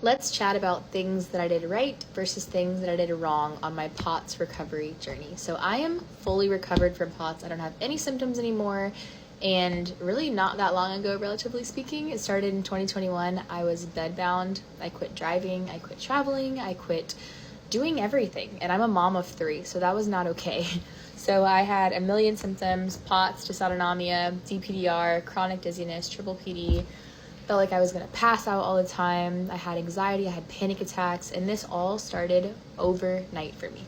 Let's chat about things that I did right versus things that I did wrong on my POTS recovery journey. So I am fully recovered from POTS. I don't have any symptoms anymore. And really not that long ago, relatively speaking, it started in 2021. I was bedbound. I quit driving. I quit traveling. I quit doing everything. And I'm a mom of 3, so that was not okay. So I had a million symptoms: POTS, dysautonomia, DPDR, chronic dizziness, triple PD. Felt like I was gonna pass out all the time. I had anxiety, I had panic attacks, and this all started overnight for me.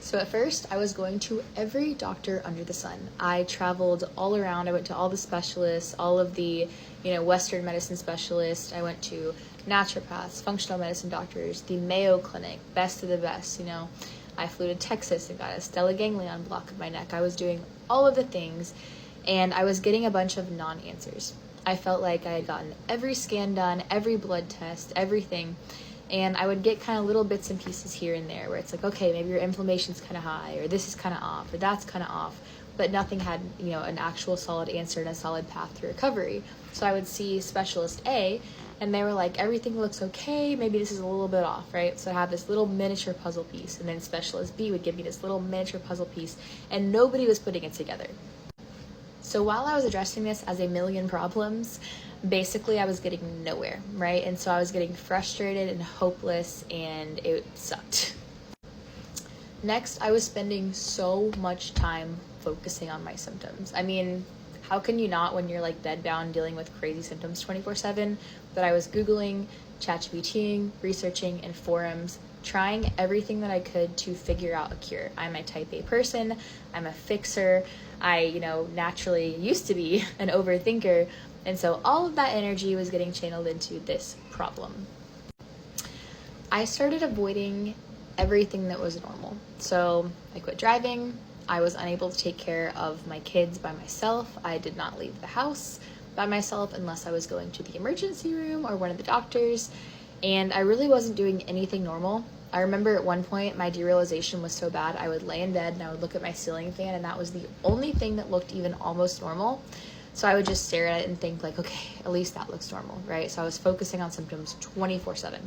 So at first, I was going to every doctor under the sun. I traveled all around. I went to all the specialists, all of the, Western medicine specialists. I went to naturopaths, functional medicine doctors, the Mayo Clinic, best of the best, I flew to Texas and got a stellar ganglion block of my neck. I was doing all of the things, and I was getting a bunch of non-answers. I felt like I had gotten every scan done, every blood test, everything. And I would get kind of little bits and pieces here and there where it's like, okay, maybe your inflammation's kind of high, or this is kind of off, or that's kind of off. But nothing had, an actual solid answer and a solid path to recovery. So I would see specialist A, and they were like, everything looks okay, maybe this is a little bit off, right? So I have this little miniature puzzle piece, and then specialist B would give me this little miniature puzzle piece, and nobody was putting it together. So while I was addressing this as a million problems, basically I was getting nowhere, right? And so I was getting frustrated and hopeless, and it sucked. Next, I was spending so much time focusing on my symptoms. I mean, how can you not when you're like bedbound dealing with crazy symptoms 24/7? But I was Googling, ChatGPTing, researching in forums, trying everything that I could to figure out a cure. I'm a type A person. I'm a fixer. I, naturally used to be an overthinker. And so all of that energy was getting channeled into this problem. I started avoiding everything that was normal. So I quit driving. I was unable to take care of my kids by myself. I did not leave the house by myself unless I was going to the emergency room or one of the doctors. And I really wasn't doing anything normal. I remember at one point my derealization was so bad, I would lay in bed and I would look at my ceiling fan, and that was the only thing that looked even almost normal. So I would just stare at it and think like, okay, at least that looks normal, right? So I was focusing on symptoms 24/7.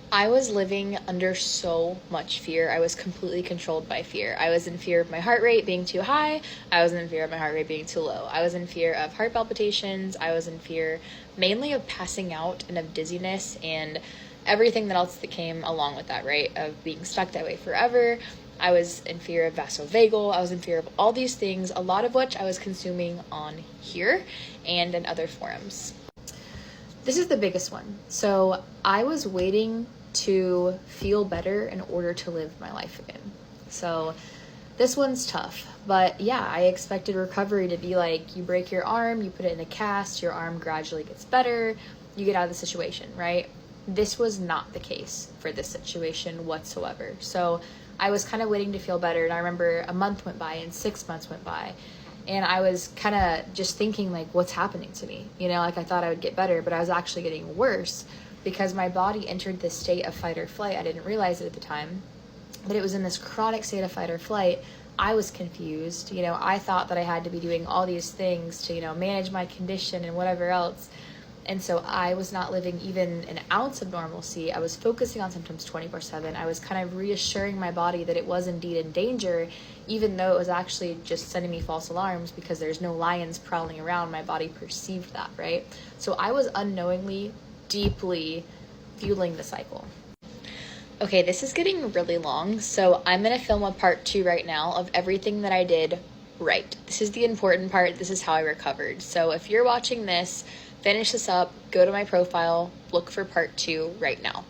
I was living under so much fear. I was completely controlled by fear. I was in fear of my heart rate being too high. I was in fear of my heart rate being too low. I was in fear of heart palpitations. I was in fear mainly of passing out and of dizziness and everything that else that came along with that, right? Of being stuck that way forever. I was in fear of vasovagal. I was in fear of all these things, a lot of which I was consuming on here and in other forums. This is the biggest one. So I was waiting to feel better in order to live my life again. So this one's tough, but yeah, I expected recovery to be like you break your arm, you put it in a cast, your arm gradually gets better, you get out of the situation, right? This was not the case for this situation whatsoever. So I was kind of waiting to feel better, and I remember a month went by and 6 months went by, and I was kind of just thinking like, what's happening to me? Like I thought I would get better, but I was actually getting worse because my body entered this state of fight or flight. I didn't realize it at the time, but it was in this chronic state of fight or flight. I was confused. I thought that I had to be doing all these things to, manage my condition and whatever else. And so I was not living even an ounce of normalcy. I was focusing on symptoms 24/7. I was kind of reassuring my body that it was indeed in danger, even though it was actually just sending me false alarms because there's no lions prowling around. My body perceived that, right? So I was unknowingly, deeply fueling the cycle. Okay, this is getting really long, so I'm going to film a part 2 right now of everything that I did right. This is the important part. This is how I recovered. So if you're watching this, finish this up, go to my profile, look for part 2 right now.